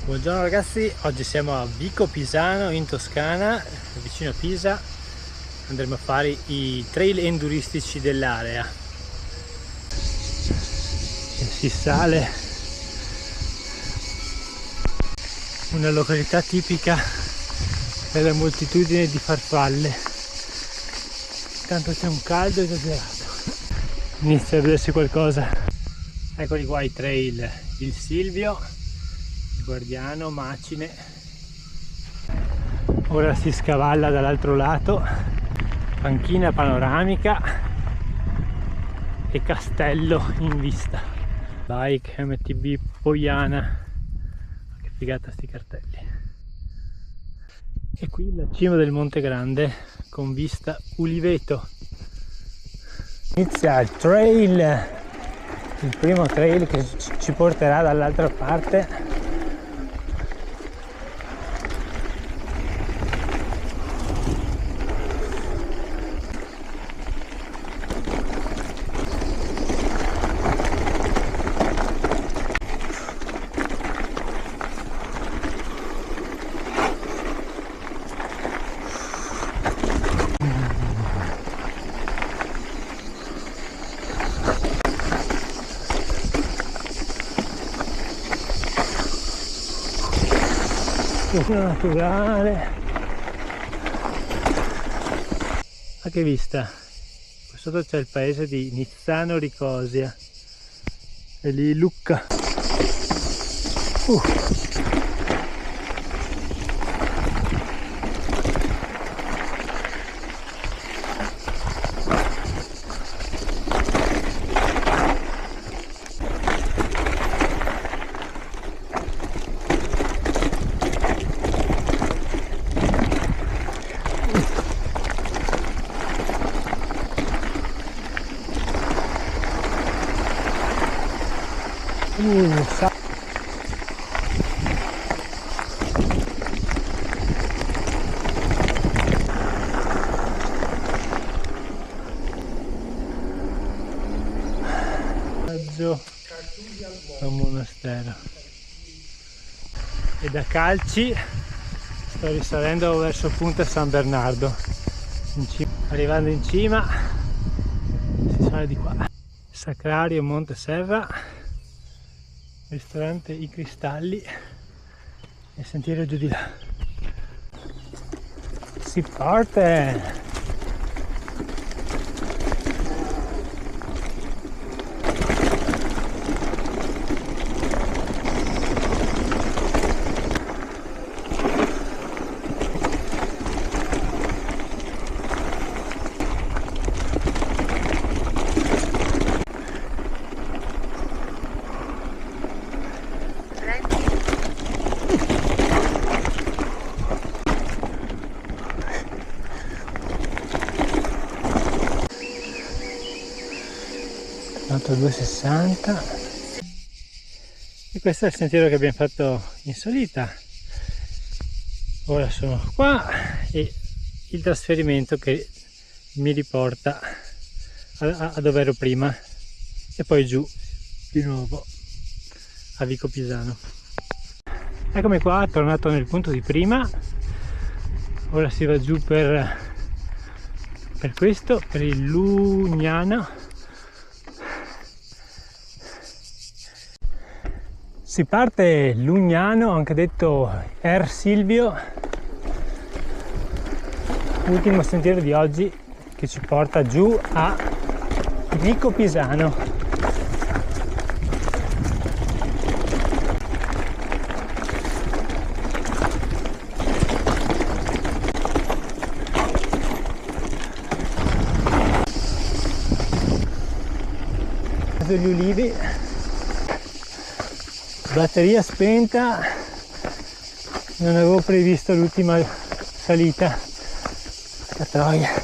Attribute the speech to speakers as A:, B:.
A: Buongiorno ragazzi, oggi siamo a Vico Pisano in Toscana, vicino a Pisa. Andremo a fare i trail enduristici dell'area. Si sale, una località tipica per la moltitudine di farfalle. Tanto c'è un caldo esagerato, inizia a vedersi qualcosa. Eccoli qua i trail, il Silvio, il Guardiano, Macine. Ora si scavalla dall'altro lato, panchina panoramica e castello in vista. Bike MTB Poiana, che figata sti cartelli. E qui la cima del Monte Grande con vista Uliveto. Inizia il trail, il primo trail che ci porterà dall'altra parte. Naturale, ma che vista! Qua sotto c'è il paese di Nizzano Ricosia e lì Lucca. A un monastero, e da Calci sto risalendo verso Punta San Bernardo. Arrivando in cima si sale di qua. Sacrario Monte Serra, ristorante I Cristalli e sentiero giù di là. Si parte! Alto 260, e questo è il sentiero che abbiamo fatto in salita. Ora sono qua e il trasferimento che mi riporta a dove ero prima e poi giù di nuovo a Vico Pisano. Eccomi qua, tornato nel punto di prima. Ora si va giù per questo, per il Lugnano. Si parte Lugnano, anche detto Silvio, ultimo sentiero di oggi che ci porta giù a Vico Pisano. Gli ulivi, batteria spenta, non avevo previsto l'ultima salita, che troia.